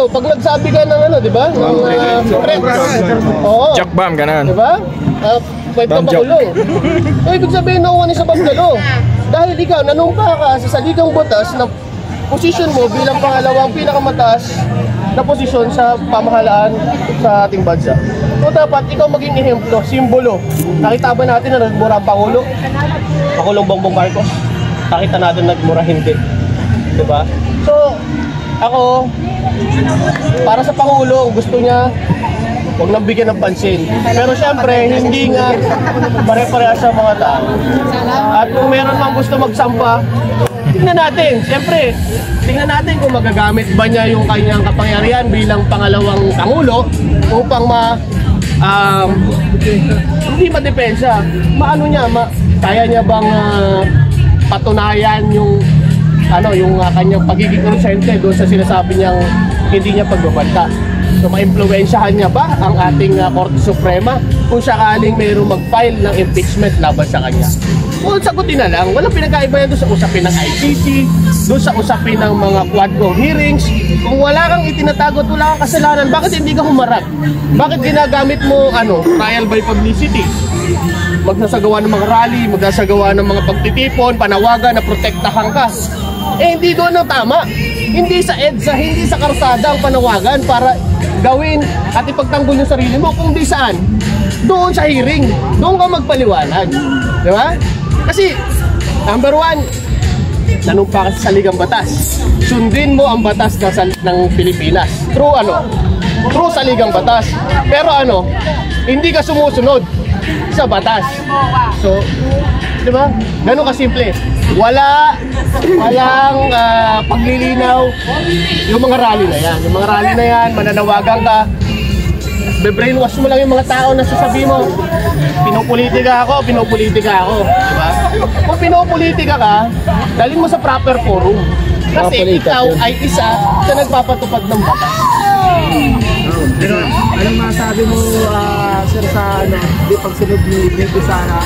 pag nagsabi ka ng ano, di ba? Ng oo. Joke bomb, ganun. Di ba? Pwede ka makulong. So, ibig sabihin na uwan sa bandalo. Dahil ikaw, nanumpa ka sa saligang batas na posisyon mo bilang pangalawang pinakamataas na posisyon sa pamahalaan sa ating bansa. So dapat ikaw maging ehemplo, simbolo. Nakita ba natin na nagmura ang Pangulo? Pangulong Bongbong Marcos. Nakita natin nagmura hindi. Diba? So, ako, para sa Pangulo, gusto niya huwag nang bigyan ng pansin. Pero syempre, hindi nga pare-pareha sa mga tao. At kung meron mang gusto magsampa, tingnan natin. Syempre, tingnan natin kung magagamit ba niya yung kanyang kapangyarihan bilang pangalawang Pangulo upang hindi madepensa. Maano niya, kaya niya bang patunayan yung kanyang pagiging inosente doon sa sinasabi niyang hindi niya pagbabanta. So maimpluwensyahan niya ba ang ating Korte Suprema kung sakaling mayroong mag-file ng impeachment laban sa kanya? Well, sagutin na lang. Walang pinagkaiba yan doon sa usapin ng ICC, doon sa usapin ng mga Quadcom hearings. Kung wala kang itinatago at wala kang kasalanan, bakit hindi ka humarap? Bakit ginagamit mo trial by publicity? Magsasagawa ng mga rally, magsasagawa ng mga pagtitipon, panawagan na protektahan ka. Hindi doon ang tama. Hindi sa EDSA, hindi sa karsada ang panawagan para gawin at ipagtanggol yung sarili mo. Kung di saan, doon sa hearing, doon ka magpaliwanag. Di ba? Kasi, number one, nanumpa ka sa saligang batas. Sundin mo ang batas ng Pilipinas. True saligang batas. Pero hindi ka sumusunod sa batas. So, di ba? Ganun kasimple. Walang paglilinaw yung mga rally na yan. Yung mga rally na yan, mananawagan ka, be-brainwash mo lang yung mga tao na sasabi mo, pinopolitika ako. Diba? Kung pinopolitika ka, dalhin mo sa proper forum. Kasi ikaw ay isa sa nagpapatupad ng batas. Pero anong masabi mo, sir, sa pagsunod ni Bibi Sara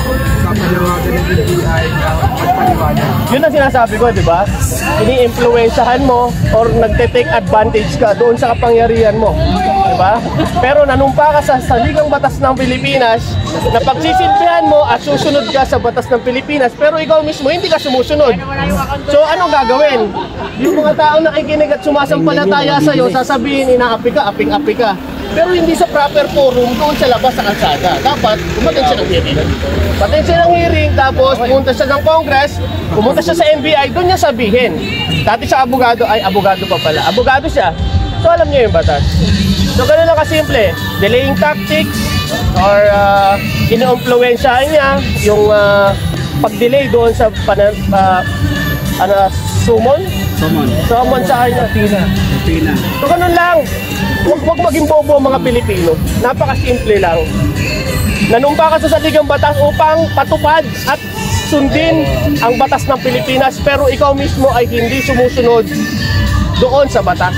sa panawagan ng NBI pagpaliwanag? Yun ang sinasabi ko, di ba? Ini-influensyahan mo or nagte-take advantage ka doon sa kapangyarihan mo. Di ba? Pero nanumpa ka sa saligang batas ng Pilipinas na pagsisilbihan mo at susunod ka sa batas ng Pilipinas pero ikaw mismo hindi ka sumusunod. So anong gagawin? Yung mga tao nakikinig at sumasampalataya sa'yo, sasabihin, inaapi ka, aping-api ka. Pero hindi sa proper forum doon sa labas sa kalsada. Dapat, pumunta siya ng hearing. Patin siya ng hearing, tapos pumunta siya ng Congress, pumunta siya sa NBI, doon niya sabihin. Dati siya abogado, abogado pa pala. Abogado siya. So alam niya yung batas. So ganun lang kasimple. Delaying tactics or ino-influensyahan niya yung pag-delay doon sa summon sa kanya. Pina. So ganun lang. Huwag maging bobo ang mga Pilipino. Napakasimple lang. Nanumpa ka sa saligang batas upang patupad at sundin ang batas ng Pilipinas pero ikaw mismo ay hindi sumusunod doon sa batas.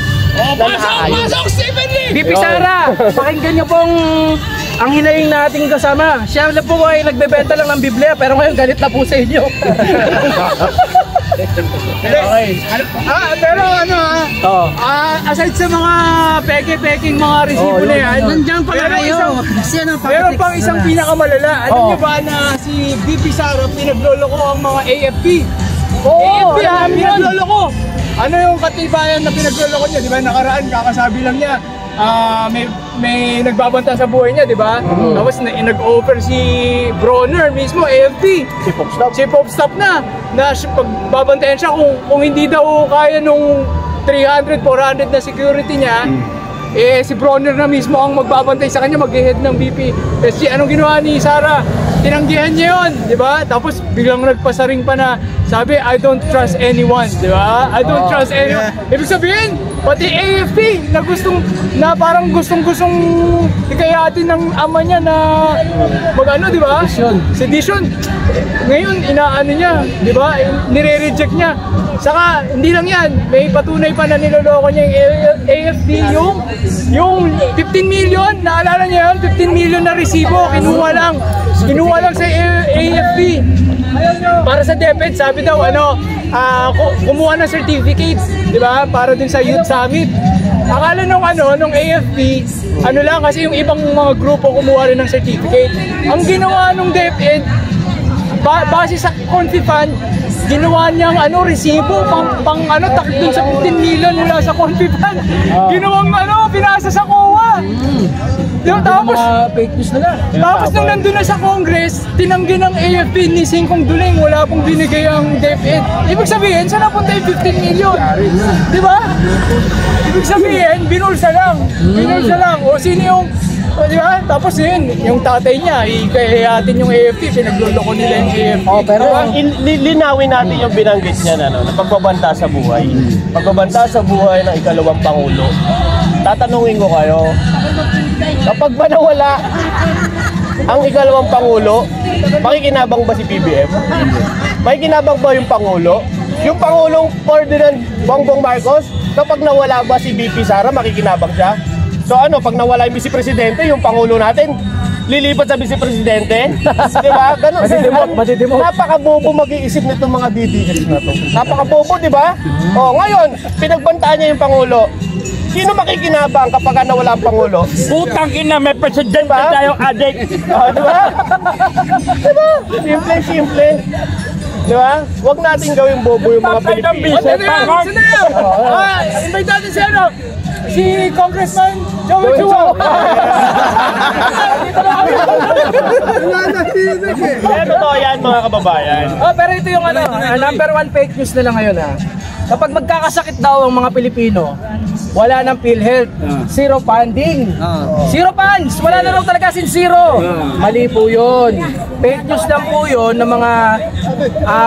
Pasok, Stephen Lee! Bibi Sara, pakinggan niyo pong ang hinaing nating kasama. Siya na po ay nagbebenta lang ng Biblia pero ngayon galit na po sa inyo. Okay. Pero aside sa mga peke-peking mga resibo na yan, nandiyan pala kayo. Meron pang isang pinakamalala. Alam niyo ba na si Bibi Sara pinagloloko ang mga AFP? AFP pinagloloko. Ano yung katibayan na pinagloloko niya? Di ba nakaraan kakasabi lang niya may nagbabanta sa buhay niya, di ba? Tapos nag-offer si Bronner mismo, AFP. Si Popstop na pagbabantayan siya kung hindi daw kaya nung 300, 400 na security niya, si Bronner na mismo ang magbabantay sa kanya, mag-head ng BP. Kasi anong ginawa ni Sara? Tinanggihan niya yun, di ba? Tapos biglang nagpasaring pa na sabi, I don't trust anyone, di ba? I don't trust anyone. Ibig sabihin, pati AFP na parang gustong ikayatin ng ama niya na mag-ano, di ba? Sedition. Ngayon, inaano niya, di ba? Nire-reject niya. Saka, hindi lang yan. May patunay pa na niloloko niya yung AFP, yung 15 million, naalala niya yun? 15 million na resibo, kinuha lang sa AFP. Para sa DepEd, sabi daw, kumuha ng certificates, di ba? Para dun sa Youth Summit. akala nung AFP, ano lang kasi yung ibang mga grupo kumuha rin ng certificate. Ang ginawa nung DepEd, base sa Confifund, ginawa niyang resibo pang takip dun sa 15 million mula sa Confifund. Ginawang pinasa sa COA. Tapos fake news na lang. Tapos nung nandun na sa Congress, tinanggi ng AFP ni Singkong Duling, wala pong binigay ang DepEd. Ibig sabihin, saan napunta yung 15 million? Di ba? Ibig sabihin, binulsa lang. Binulsa lang. O sino yung, di ba? Tapos yun, yung tatay niya, ikayatin yung AFP, pinagluloko nila yung AFP. Pero Linawin natin yung binanggit niya na pagbabanta sa buhay. Pagbabanta sa buhay ng ikalawang Pangulo. Tatanungin ko kayo, kapag ba nawala ang ikalawang Pangulo, makikinabang ba si PBM? Makikinabang ba yung Pangulo? Yung Pangulong Ferdinand Bongbong Marcos, kapag nawala ba si VP Sara, makikinabang siya? So pag nawala yung Vice Presidente, yung Pangulo natin, lilipat sa Vice Presidente? Di ba? Ganun. Matidimot. Napakabobo mag-iisip nitong mga DDS na to. Napakabobo, di ba? Ngayon, pinagbantaan niya yung Pangulo. Sino makikinabang kapag nawala ang Pangulo? Putang ina, may presidente tayong adik. Diba? Diba? Simple. Diba? Huwag natin gawing bobo yung mga Pilipino. Invite natin si Congressman Joey Chua. Kaya totoo yan mga kababayan. Pero ito yung number one fake news nila ngayon Kapag magkakasakit daw ang mga Pilipino, wala nang PhilHealth, zero funding, zero funds, wala na raw talaga zero. Mali po yun. Fake news lang po yun ng mga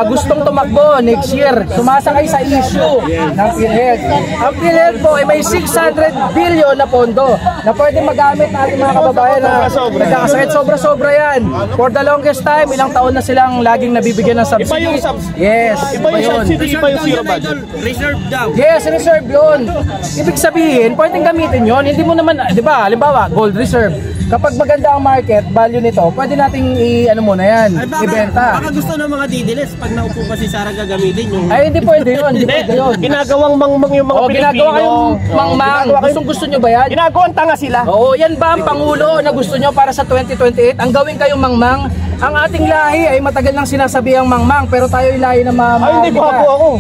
gustong tumakbo next year, sumasakay sa issue ng PhilHealth. Ang PhilHealth po ay may 600 billion na pondo na pwede magamit natin mga kababayan na nagkakasakit. Sobra-sobra yan. For the longest time, ilang taon na silang laging nabibigyan ng subsidy. Iba yung subsidy. Yes, Iba yung subsidy, iba yung zero budget. Reserve daw. Yes, reserve yun. Ibig sabihin, pwedeng gamitin yun. Hindi mo naman, di ba, halimbawa, gold reserve. Kapag maganda ang market, value nito, pwede nating muna yan, ibenta. Baka gusto ng mga didilis pag naupo pa si Sara gagamitin yung... Ay, hindi pwede yun, hindi pwede yun. Ginagawang mangmang yung mga Pilipino. Ginagawa kayong mangmang. Gusto nyo ba yan? Ginagawang tanga sila. Oo, yan ba ang Pangulo na gusto nyo para sa 2028? Ang gawin kayong mangmang? Ang ating lahi ay matagal nang sinasabihang mangmang, pero tayo ay lahi na Ay, hindi ko ako.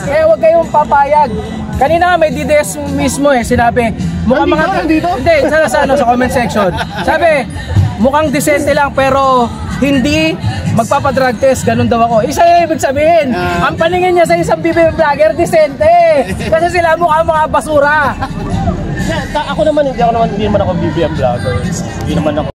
Eh, huwag kayong papayag. Kanina may DDS mismo sinabi, mukhang hindi, sa comment section. Sabi, mukhang disente lang pero hindi magpapadrug test, ganun daw ako. Isa yung ibig sabihin, ang paningin niya sa isang BBM vlogger, disente. Kasi sila mukhang mga basura. Ako naman, hindi naman ako BBM vlogger. Hindi naman ako